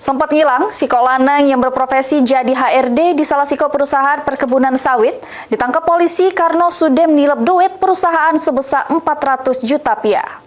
Sempat ngilang, Siko lanang yang berprofesi jadi HRD di salah siko perusahaan perkebunan sawit ditangkap polisi karena sudah menilep duit perusahaan sebesar 400 juta rupiah.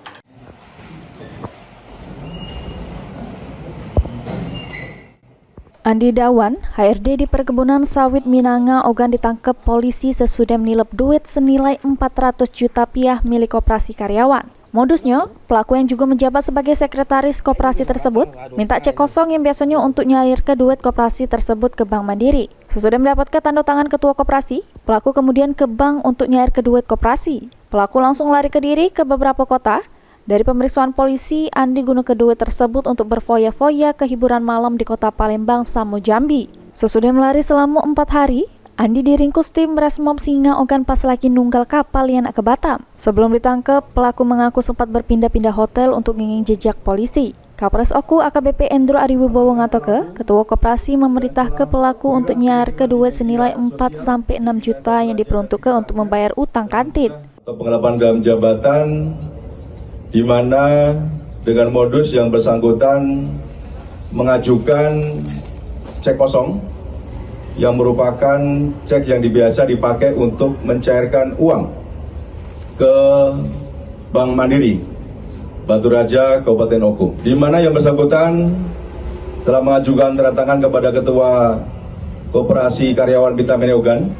Andi Dawan, HRD di perkebunan sawit Minanga Ogan ditangkap polisi sesudah menilep duit senilai 400 juta rupiah milik koperasi karyawan. Modusnya, pelaku yang juga menjabat sebagai sekretaris koperasi tersebut minta cek kosong yang biasanya untuk nyalir ke duit koperasi tersebut ke Bank Mandiri. Sesudah mendapatkan tanda tangan ketua koperasi, pelaku kemudian ke bank untuk nyair ke duit koperasi. Pelaku langsung lari ke diri ke beberapa kota. Dari pemeriksaan polisi, Andi guna ke duit tersebut untuk berfoya-foya ke hiburan malam di kota Palembang, Samo Jambi. Sesudah melari selama 4 hari, Andi diringkus tim Resmob Singa Ogan pas lagi nunggal kapal yang nak ke Batam. Sebelum ditangkap, pelaku mengaku sempat berpindah-pindah hotel untuk ngingin jejak polisi. Kapolres Oku AKBP Endro Ariwibowo ngatoke, ketua koperasi memerintah ke pelaku untuk nyair ke duit senilai 4-6 juta yang diperuntukkan untuk membayar utang kantin. Penggelapan dalam jabatan di mana dengan modus yang bersangkutan mengajukan cek kosong yang merupakan cek yang biasa dipakai untuk mencairkan uang ke Bank Mandiri Batu Raja Kabupaten Oku, di mana yang bersangkutan telah mengajukan tanda tangan kepada Ketua Koperasi Karyawan Vitamin Ogan,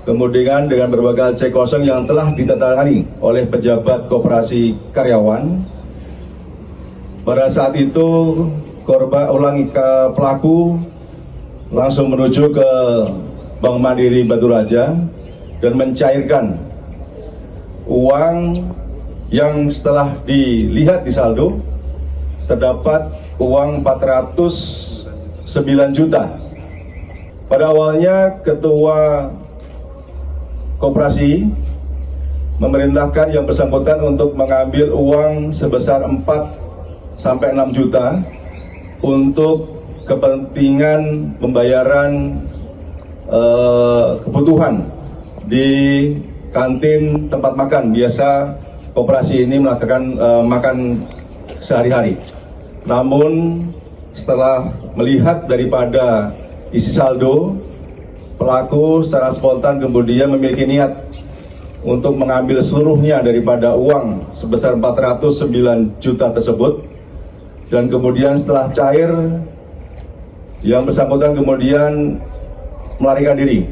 kemudian dengan berbagai cek kosong yang telah ditandatangani oleh pejabat koperasi karyawan. Pada saat itu pelaku langsung menuju ke Bank Mandiri Batu Raja dan mencairkan uang yang setelah dilihat di saldo terdapat uang 409 juta. Pada awalnya ketua koperasi memerintahkan yang bersangkutan untuk mengambil uang sebesar 4-6 juta untuk kepentingan pembayaran kebutuhan di kantin tempat makan. Biasa koperasi ini melakukan makan sehari-hari. Namun setelah melihat daripada isi saldo, pelaku secara spontan kemudian memiliki niat untuk mengambil seluruhnya daripada uang sebesar 409 juta tersebut, dan kemudian setelah cair, yang bersangkutan kemudian melarikan diri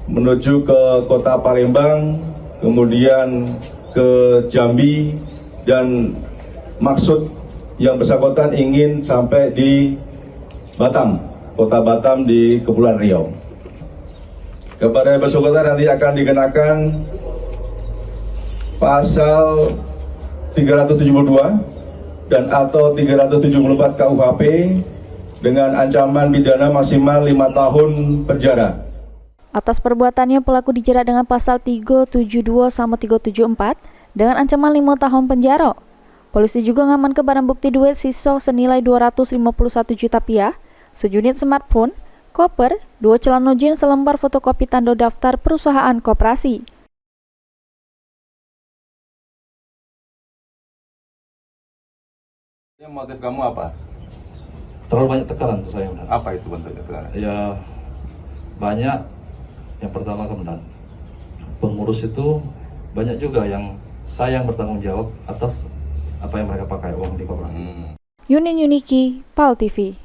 menuju ke kota Palembang, kemudian ke Jambi, dan maksud yang bersangkutan ingin sampai di Batam, kota Batam di Kepulauan Riau. Kepada yang bersangkutan nanti akan dikenakan pasal 372 dan atau 374 KUHP dengan ancaman pidana maksimal 5 tahun penjara. Atas perbuatannya, pelaku dijerat dengan pasal 372 sama 374 dengan ancaman 5 tahun penjara. Polisi juga ngamankan barang bukti duit sisa senilai 251 juta rupiah, seunit smartphone, koper, 2 celana jeans, selembar fotokopi tanda daftar perusahaan koperasi. Motif kamu apa? Terlalu banyak tekanan untuk saya. Apa itu bentuknya tekanan? Ya banyak. Yang pertama kemudian pengurus itu banyak juga yang saya yang bertanggung jawab atas apa yang mereka pakai uang di koperasi. Yunin Yuniki, PAL TV.